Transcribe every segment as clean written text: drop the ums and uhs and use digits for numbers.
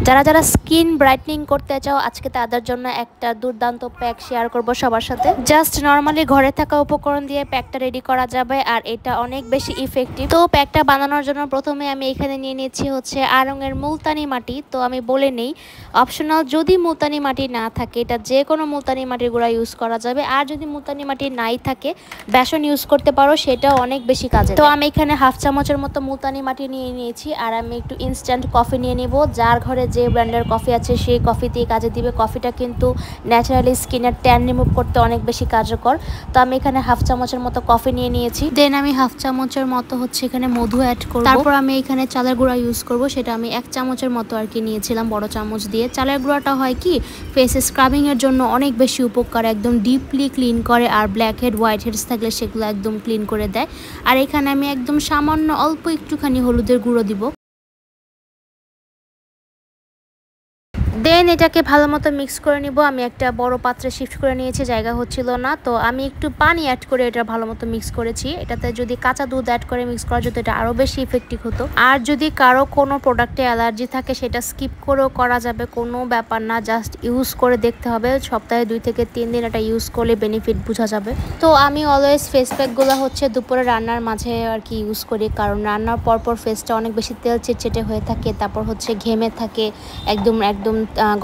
যারা যারা skin brightening করতে চাও আজকে তাদের জন্য একটা দুর্দান্ত প্যাক শেয়ার করব সবার সাথে। জাস্ট নর্মালি ঘরে থাকা উপকরণ দিয়ে প্যাকটা রেডি করা যাবে আর এটা অনেক বেশি ইফেক্টিভ। তো প্যাকটা বানানোর জন্য প্রথমে আমি এখানে নিয়ে নিচ্ছি হচ্ছে আড়ং-এর মুলতানি মাটি। তো আমি বলে নেই অপশনাল, যদি মুলতানি মাটি না থাকে এটা যে কোনো মুলতানি মাটির গুঁড়া ইউজ করা যাবে, আর যদি মুলতানি মাটি নাই থাকে বেসন ইউজ করতে পারো, সেটাও অনেক বেশি কাজে। তো আমি এখানে হাফ চামচের মতো মুলতানি মাটি নিয়ে নিয়েছি আর আমি একটু ইনস্ট্যান্ট কফি নিয়ে নিব। যার ঘরে যে ব্র্যান্ডের কফি আছে সেই কফি দিয়ে কাজে দিবে। কফিটা কিন্তু ন্যাচারালি স্কিনের ট্যান রিমুভ করতে অনেক বেশি কার্যকর। তো আমি এখানে হাফ চামচের মতো কফি নিয়ে নিয়েছি। দেন আমি হাফ চামচের মতো হচ্ছে এখানে মধু অ্যাড করব। তারপর আমি এখানে চালের গুঁড়া ইউজ করব, সেটা আমি 1 চামচের মতো আর কি নিয়েছিলাম বড় চামচ দিয়ে। চালের গুঁড়াটা হয় কি ফেসে স্ক্রাবিং এর জন্য অনেক বেশি উপকার, একদম ডিপলি ক্লিন করে আর ব্ল্যাক হেড হোয়াইট হেডস থাকলে সেগুলো একদম ক্লিন করে দেয়। আর এখানে আমি একদম সামান্য অল্প একটুখানি হলুদের গুঁড়ো দিব। দেন এটাকে ভালো মতো মিক্স করে নিব। আমি একটা বড় পাত্রে শিফট করে নিয়েছি, জায়গা হচ্ছিল না, তো আমি একটু পানি অ্যাড করে এটা ভালো মতো মিক্স করেছি। এটাতে যদি কাঁচা দুধ অ্যাড করে মিক্স করা যেত এটা আরও বেশি ইফেক্টিভ হতো। আর যদি কারো কোনো প্রোডাক্টে অ্যালার্জি থাকে সেটা স্কিপ করেও করা যাবে, কোনো ব্যাপার না, জাস্ট ইউজ করে দেখতে হবে। সপ্তাহে 2 থেকে 3 দিন এটা ইউজ করলে বেনিফিট বোঝা যাবে। তো আমি অলওয়েজ ফেস প্যাকগুলো হচ্ছে দুপুরে রান্নার মাঝে আর কি ইউজ করি, কারণ রান্নার পরপর ফেসটা অনেক বেশি তেল চিটচিটে হয়ে থাকে, তারপর হচ্ছে ঘেমে থাকে, একদম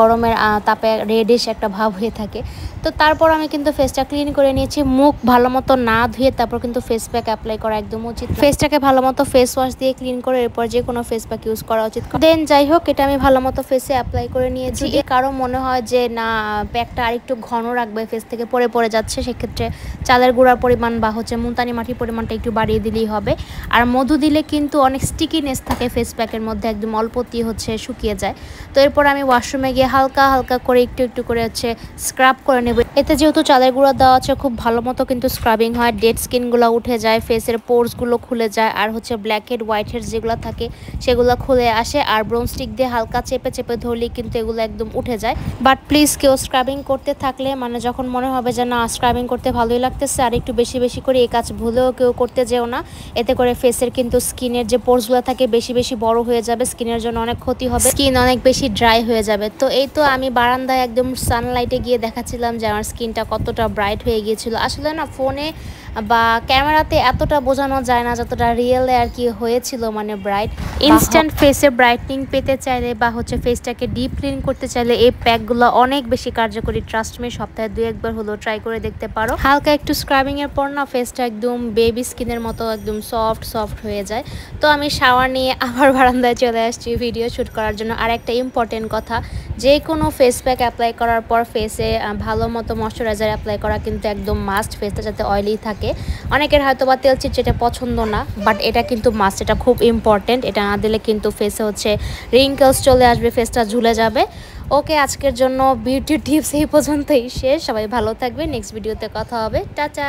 গরমের তাপে রেডিশ একটা ভাব হয়ে থাকে। তো তারপর আমি কিন্তু ফেসটা ক্লিন করে নিয়েছি। মুখ ভালো মতো না ধুয়ে তারপর কিন্তু ফেস প্যাক অ্যাপ্লাই করা একদম উচিত। ফেসটাকে ভালো মতো ফেস ওয়াশ দিয়ে ক্লিন করে এরপর যে কোনো ফেস প্যাক ইউজ করা উচিত। দেন যাই হোক, এটা আমি ভালো মতো ফেসে অ্যাপ্লাই করে নিয়েছি। যদি কারো মনে হয় যে না প্যাকটা আরেকটু ঘন রাখবে, ফেস থেকে পড়ে যাচ্ছে, সেক্ষেত্রে চালের গুঁড়ার পরিমাণ বা হচ্ছে মুলতানি মাটির পরিমাণটা একটু বাড়িয়ে দিলেই হবে। আর মধু দিলে কিন্তু অনেক স্টিকিনেস থাকে ফেস প্যাকের মধ্যে, একদম অল্পতেই হচ্ছে শুকিয়ে যায়। তো এরপর আমি ওয়াশরুমে গিয়ে হালকা হালকা করে একটু করে হচ্ছে স্ক্রাব করে নেব। এতে যেহেতু চালের গুঁড়া দেওয়া আছে খুব ভালো মতো কিন্তু স্ক্রাবিং হয়, ডেড স্কিনগুলো উঠে যায়, ফেসের পোর্সগুলো খুলে যায়, আর হচ্ছে ব্ল্যাক হেড হোয়াইট হেড যেগুলো থাকে সেগুলো খুলে আসে। আর ব্রোন স্টিক দিয়ে হালকা চেপে ধরলেই কিন্তু এগুলো একদম উঠে যায়। বাট প্লিজ কেউ স্ক্রাবিং করতে থাকলে, মানে যখন মনে হবে যে না স্ক্রাবিং করতে ভালোই লাগতেছে আর একটু বেশি করে এই কাজ ভুলেও কেউ করতে যেও না। এতে করে ফেসের কিন্তু স্কিনের যে পোর্সগুলো থাকে বেশি বড় হয়ে যাবে, স্কিনের জন্য অনেক ক্ষতি হবে, স্কিন অনেক বেশি ড্রাই হয়ে যাবে। তো এই তো আমি বারান্দায় একদম সানলাইটে গিয়ে দেখাচ্ছিলাম যে আমার স্কিনটা কতটা ব্রাইট হয়ে গিয়েছিল। আসলে না ফোনে বা ক্যামেরাতে এতটা বোঝানো যায় না যতটা রিয়েলে আর কি হয়েছিল, মানে ব্রাইট। ইনস্ট্যান্ট ফেসে ব্রাইটনিং পেতে চাইলে বা হচ্ছে ফেসটাকে ডিপ ক্লিন করতে চাইলে এই প্যাকগুলো অনেক বেশি কার্যকরী। ট্রাস্ট মি, সপ্তাহে 2-1 বার হলেও ট্রাই করে দেখতে পারো। হালকা একটু স্ক্রাবিং এর পর না ফেসটা একদম বেবি স্কিনের মতো একদম সফট হয়ে যায়। তো আমি শাওয়ার নিয়ে আবার বারান্দায় চলে আসছি ভিডিও শ্যুট করার জন্য। আর একটা ইম্পর্টেন্ট কথা, যে কোনো ফেস প্যাক অ্যাপ্লাই করার পর ফেসে ভালো মতো ময়শ্চারাইজার অ্যাপ্লাই করা কিন্তু একদম মাস্ট, ফেসটা যাতে অয়েলি থাকে। অনেকের হয়তো বা তেল চিটচিটে পছন্দ না, বাট এটা কিন্তু মাস্ট, এটা খুব ইম্পর্টেন্ট। এটা না দিলে কিন্তু ফেসে হচ্ছে রিঙ্কলস চলে আসবে, ফেসটা ঝুলে যাবে। ওকে, আজকের জন্য বিউটি টিপস এই পর্যন্তই শেষ। সবাই ভালো থাকবে, নেক্সট ভিডিওতে কথা হবে, টাটা।